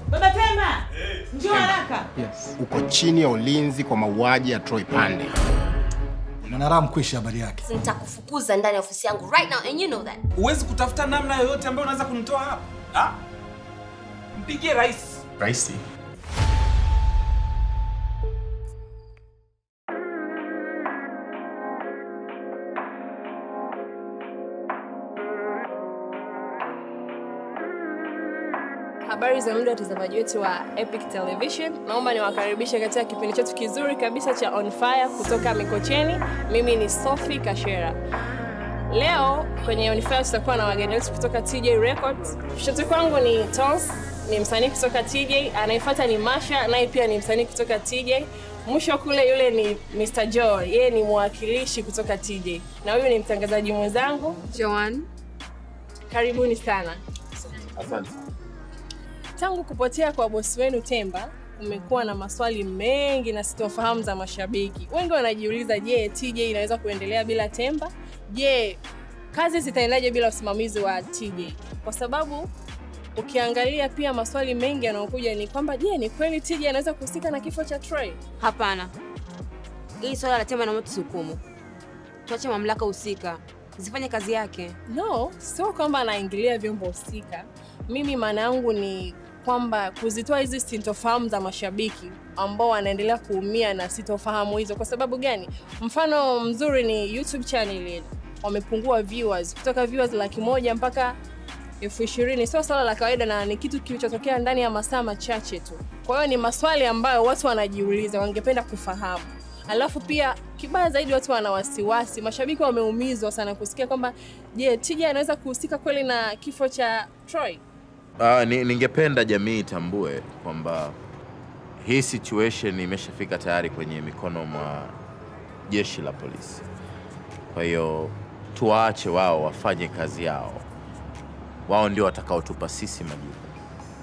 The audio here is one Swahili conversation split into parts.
Baba Temba! Njoo haraka. Yes. Uko chini ya ulinzi kwa mauaji ya Troy Pande. Unanaramu kuisha habari yake. Nitakufukuza ndani ya ofisi yangu right now and you know that. Uwezi kutafuta namna yoyote ambayo unaweza kunitoa hapa. Ah? Mpigie rais. Rais? Habari za muda watazamaji wetu wa Epic Television. Naomba niwakaribishe katika kipindi chetu kizuri kabisa cha On Fire kutoka Mikocheni. Mimi ni Sophie Kashera. Leo kwenye On Fire tutakuwa na wageni wetu kutoka TJ Records. Kushoto kwangu ni Tons, ni msanii kutoka TJ, anayefuata ni Masha, naye pia ni msanii kutoka TJ. Mwisho kule yule ni Mr. Joe, yeye ni mwakilishi kutoka TJ. Na huyu ni mtangazaji mwenzangu Joan. Karibuni sana. Asante. Tangu kupotea kwa bosi wenu Temba, kumekuwa na maswali mengi na sitofahamu za mashabiki. Wengi wanajiuliza, je, TJ inaweza kuendelea bila Temba? Je, kazi zitaendaje bila usimamizi wa TJ? Kwa sababu ukiangalia pia maswali mengi yanayokuja ni kwamba, je, ni kweli TJ anaweza kuhusika na kifo cha Troy? Hapana. Hili swala la Temba naomba tusihukumu. Tuache mamlaka husika zifanye kazi yake. No, sio kwamba anaingilia vyombo husika. Mimi maana yangu ni kwamba kuzitoa hizi sintofahamu za mashabiki ambao wanaendelea kuumia na sitofahamu hizo. Kwa sababu gani? Mfano mzuri ni YouTube channel wamepungua viewers kutoka viewers 100,000 mpaka 20,000. Sio swala la kawaida na ni kitu kilichotokea ndani ya masaa machache tu. Kwa hiyo ni maswali ambayo watu wanajiuliza, wangependa kufahamu. Alafu pia kibaya zaidi watu wana wasiwasi, mashabiki wameumizwa sana kusikia kwamba je, TJ anaweza kuhusika kweli na kifo cha Troy? Ningependa jamii itambue kwamba hii situation imeshafika tayari kwenye mikono mwa jeshi la polisi. Kwa hiyo tuwaache wao wafanye kazi yao. Wao ndio watakaotupa sisi majibu.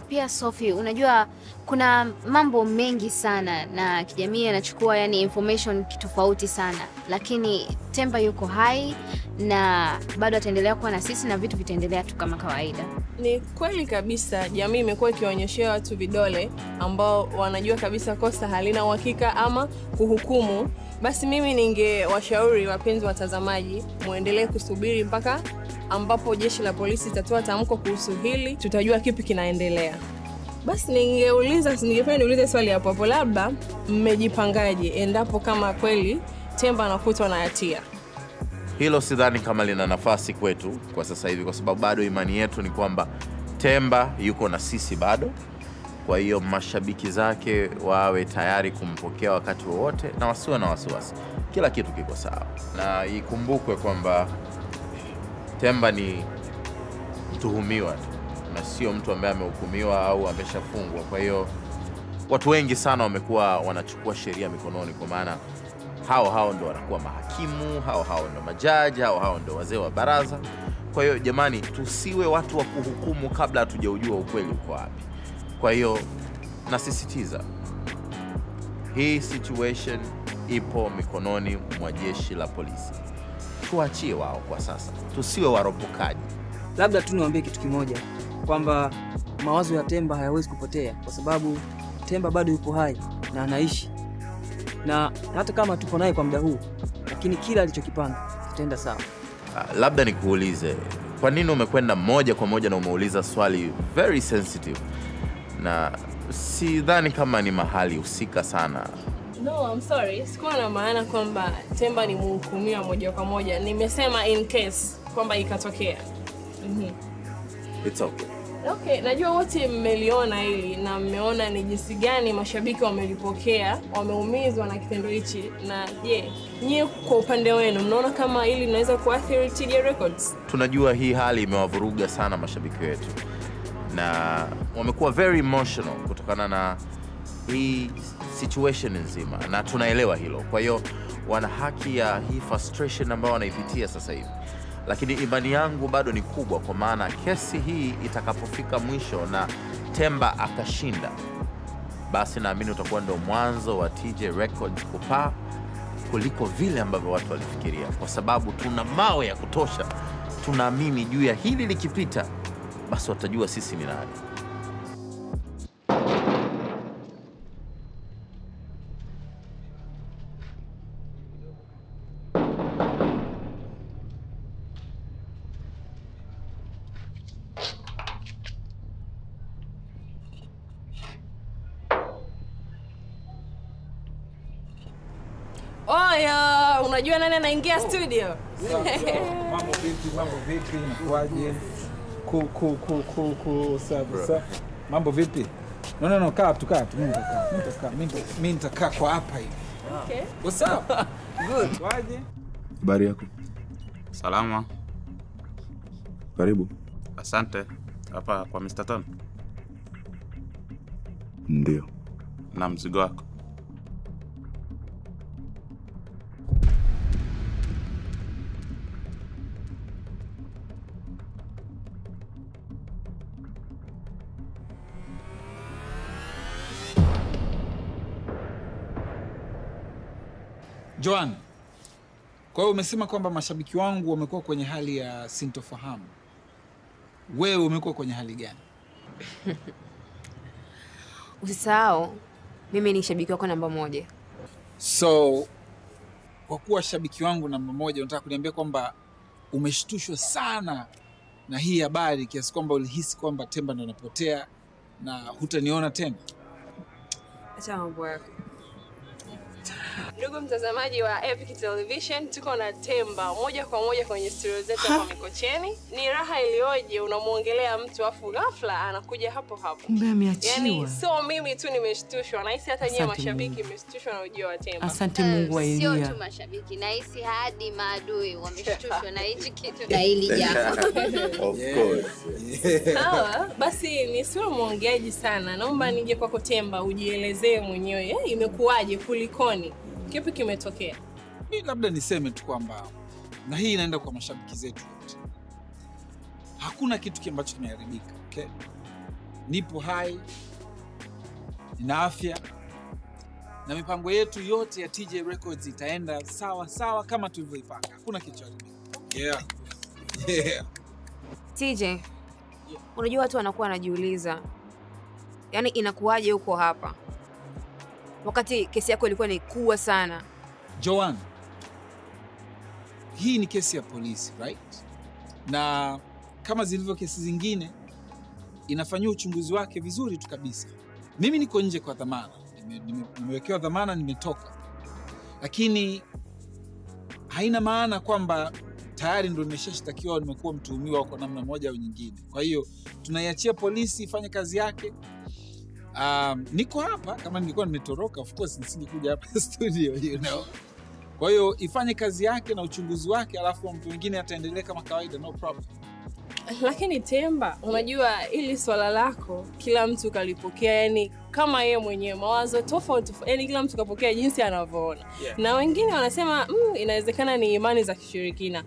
Pia Sophie, unajua kuna mambo mengi sana na kijamii yanachukua information tofauti sana. Lakini Temba yuko hai na bado ataendelea kuwa na sisi na vitu vitaendelea tu kama kawaida. Ni kweli kabisa, jamii imekuwa ikionyeshea watu vidole ambao wanajua kabisa kosa halina uhakika ama kuhukumu. Basi mimi ningewashauri wapenzi watazamaji muendelee kusubiri mpaka ambapo jeshi la polisi litatoa tamko kuhusu hili, tutajua kipi kinaendelea. Basi ningependa niulize swali hapo, labda mmejipangaje endapo kama kweli Temba anakutwa na hatia? Hilo sidhani kama lina nafasi kwetu kwa sasa hivi, kwa sababu bado imani yetu ni kwamba Temba yuko na sisi bado. Kwa hiyo mashabiki zake wawe tayari kumpokea wakati wowote na wasiwe na wasiwasi. Kila kitu kiko sawa. Na ikumbukwe kwamba Temba ni mtuhumiwa na sio mtu ambaye amehukumiwa au ameshafungwa. Kwa hiyo watu wengi sana wamekuwa wanachukua sheria mikononi, kwa maana hao ndio wanakuwa mahakimu, hao ndio majaji, hao ndio wazee wa baraza. Kwa hiyo jamani, tusiwe watu wa kuhukumu kabla hatujaujua ukweli uko wapi. Kwa hiyo nasisitiza, hii situation ipo mikononi mwa jeshi la polisi. Tuachie wao kwa sasa, tusiwe waropokaji. Labda tu niwaambie kitu kimoja, kwamba mawazo ya Temba hayawezi kupotea, kwa sababu Temba bado yupo hai na anaishi. Na hata kama tupo naye kwa muda huu, lakini kila alichokipanga kitaenda sawa. Labda nikuulize, kwa nini umekwenda moja kwa moja na umeuliza swali very sensitive? Na sidhani kama ni mahali husika sana. No, I'm sorry. Sikuwa na maana kwamba Temba ni mhukumiwa moja kwa moja. Nimesema in case kwamba ikatokea. It's okay. Okay, najua wote mmeliona hili na mmeona ni jinsi gani mashabiki wamelipokea, wameumizwa na kitendo hichi. Na je, nyie kwa upande wenu mnaona kama hili linaweza kuathiri TJ Records? Tunajua hii hali imewavuruga sana mashabiki wetu. Na wamekuwa very emotional kutokana na hii situation nzima, na tunaelewa hilo. Kwa hiyo wana haki ya hii frustration ambayo wanaipitia sasa hivi. Lakini imani yangu bado ni kubwa, kwa maana kesi hii itakapofika mwisho na Temba akashinda, basi naamini utakuwa ndio mwanzo wa TJ Records kupaa kuliko vile ambavyo watu walifikiria, kwa sababu tuna mawe ya kutosha. Tunaamini juu ya hili likipita, basi watajua sisi ni nani. Oyo, unajua nani anaingia studio? Mambo vipi? Nakuaje? Sawa. Mambo vipi? No, kaa tu. Mimi nitakaa kwa hapa hivi. Okay. What's up? Good. Waje? Habari yako? Salama. Karibu. Asante. Hapa kwa Mr. Tom. Ndio. Na mzigo wako. Joan, kwa hiyo umesema kwamba mashabiki wangu wamekuwa kwenye hali ya sintofahamu. Wewe umekuwa kwenye hali gani? Usisahau, mimi ni shabiki wako namba 1. So, kwa kuwa shabiki wangu namba 1, unataka kuniambia kwamba umeshtushwa sana na hii habari kiasi kwamba ulihisi kwamba Temba ndo anapotea na hutaniona tena? Acha mambo yako. Ndugu mtazamaji wa Epic Television, tuko na Temba moja kwa moja kwenye studio zetu hapa Mikocheni. Ni raha iliyoje unamuongelea mtu afu ghafla anakuja hapo. Kumbe ameachiwa. Yaani sio mimi tu nimeshtushwa, nahisi hata nyinyi mashabiki mmeshtushwa na ujio wa Temba. Asante Mungu wa Elia. Sio tu mashabiki, nahisi hadi maadui wameshtushwa na hichi kitu na hili jambo. Of course. Sawa, basi nisiwe muongeaji sana. Naomba nije kwako Temba ujielezee mwenyewe. Imekuwaje, kulikoni? Kipi kimetokea? Mimi labda niseme tu kwamba, na hii inaenda kwa mashabiki zetu wote, hakuna kitu ambacho kimeharibika, okay? Nipo hai, nina afya, na mipango yetu yote ya TJ Records itaenda sawa kama tulivyoipanga. Hakuna kitu haribika. Yeah. TJ, unajua watu wanakuwa wanajiuliza, yaani inakuwaje uko hapa wakati kesi yako ilikuwa ni kubwa sana? Joan, hii ni kesi ya polisi, right? Na kama zilivyo kesi zingine, inafanywa uchunguzi wake vizuri tu kabisa. Mimi niko nje kwa dhamana, nimewekewa dhamana, nimetoka. Lakini haina maana kwamba tayari ndo nimeshashtakiwa, nimekuwa mtuhumiwa kwa namna moja au nyingine. Kwa hiyo tunaiachia polisi ifanye kazi yake. Niko hapa, kama nilikuwa nimetoroka, of course nisingekuja hapa studio, you know. Kwa hiyo ifanye kazi yake na uchunguzi wake, alafu mtu mwingine ataendelea kama kawaida, no problem. Lakini Temba, unajua ili swala lako kila mtu kalipokea, yani kama yeye mwenyewe, mawazo tofauti, yani kila mtu kapokea jinsi anavyoona. Yeah. Na wengine wanasema inawezekana ni imani za kishirikina.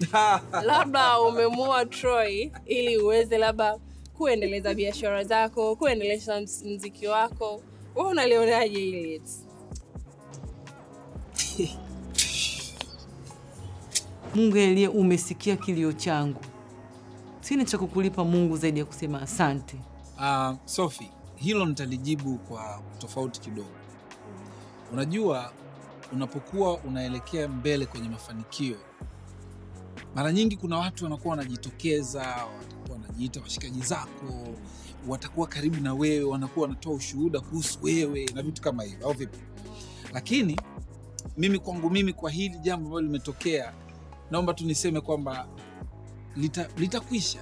Labda umemua Troy ili uweze labda kuendeleza biashara zako, kuendeleza muziki wako. Wewe unalionaje hili? Mungu Elia, umesikia kilio changu. Sina cha kukulipa Mungu zaidi ya kusema asante. Sophie, hilo nitalijibu kwa tofauti kidogo. Unajua, unapokuwa unaelekea mbele kwenye mafanikio, mara nyingi kuna watu wanakuwa wanajitokeza, watakuwa wanajiita washikaji zako, watakuwa karibu na wewe, wanakuwa wanatoa ushuhuda kuhusu wewe na vitu kama hivyo, au vipi? Lakini mimi kwangu mimi, kwa hili jambo ambalo limetokea, naomba tu niseme kwamba litakwisha.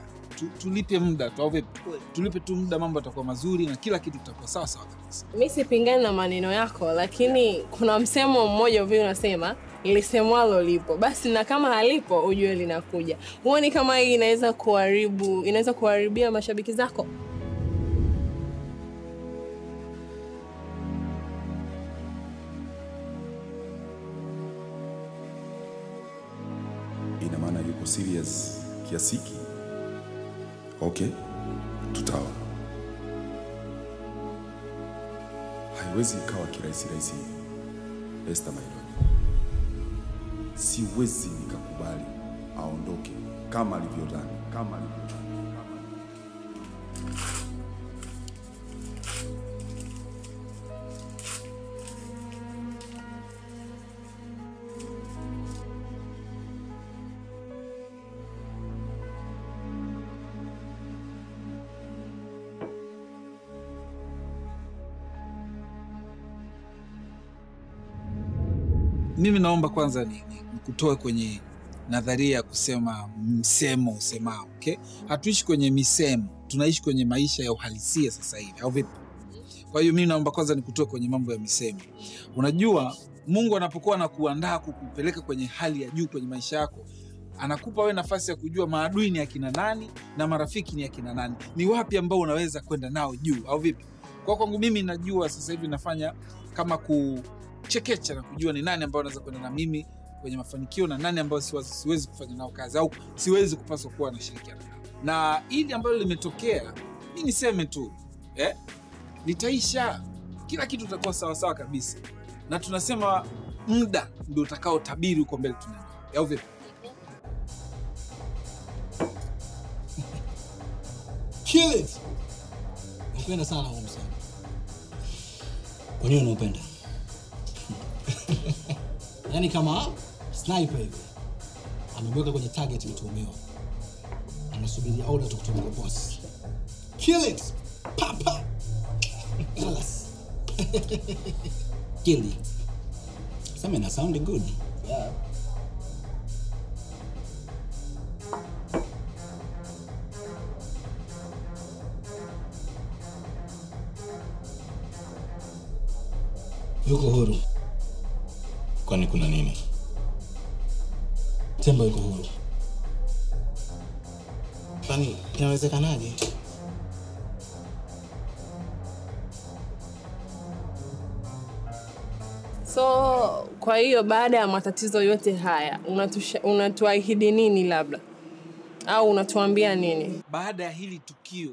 Tulipe muda tu, au vipi? Tulipe tu muda, mambo yatakuwa mazuri na kila kitu kitakuwa sawa kabisa. Mimi sipingani na maneno yako, lakini kuna msemo mmoja hivi unasema, lisemwalo lipo. Basi na kama halipo ujue linakuja. Huoni kama hii inaweza kuharibia mashabiki zako? Ina maana yuko serious kiasi hiki? Okay, tutawa. Haiwezi ikawa kirahisi hivi. Esther Maidoni, siwezi nikakubali aondoke kama alivyodhani. mimi naomba kwanza nikutoe kwenye nadharia ya kusema msemo usemao, okay? Hatuishi kwenye misemo, tunaishi kwenye maisha ya uhalisia sasa hivi, au vipi? Kwa hiyo mimi naomba kwanza nikutoe kwenye mambo ya misemo. Unajua Mungu anapokuwa anakuandaa kukupeleka kwenye hali ya juu kwenye maisha yako, anakupa wewe nafasi ya kujua maadui ni akina nani na marafiki ni akina nani. Ni wapi ambao unaweza kwenda nao juu, au vipi? Kwa kwangu mimi najua sasa hivi nafanya kama kuchekecha na kujua ni nani ambao anaweza kwenda na mimi kwenye mafanikio na nani ambao siwezi kufanya nao kazi au siwezi kupaswa kuwa na shirikiana nao. Na hili ambalo limetokea, mimi niseme tu, litaisha. Kila kitu kitakuwa sawa sawa kabisa. Na tunasema muda ndio utakao tabiri uko mbele tunaenda. Au vipi? Kill it. Napenda sana huo msanii. Kwa nini unapenda? Yaani kama sniper hivi. Amemweka kwenye target mtuhumiwa. Anasubiri order kutoka kwa boss. Kill it. Papa. Alas. Kill it. Something that sounded good. Yeah. Yuko huru. Kwani kuna nini? Temba yuko huru. Kwani inawezekanaje? So, kwa hiyo baada ya matatizo yote haya, unatuahidi nini labda? Au unatuambia nini? Baada ya hili tukio,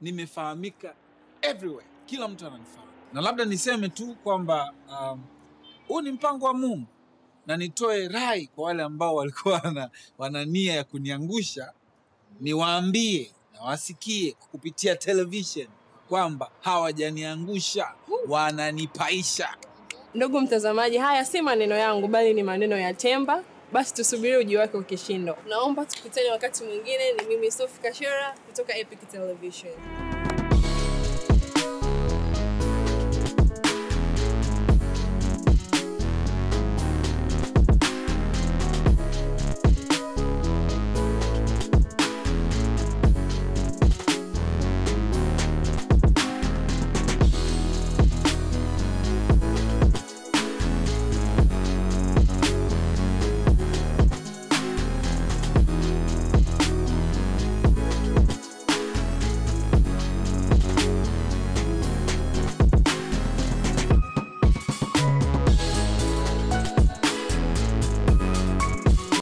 nimefahamika everywhere. Kila mtu ananifahamu. Na labda niseme tu kwamba huu ni mpango wa Mungu. Na nitoe rai kwa wale ambao walikuwa wana nia ya kuniangusha, niwaambie na wasikie kupitia television kwamba hawajaniangusha, wananipaisha. Ndugu mtazamaji, haya si maneno yangu bali ni maneno ya Temba. Basi tusubiri ujio wake ukishindo. Naomba tukutane wakati mwingine. Ni mimi Sophie Kashera kutoka Epic Television.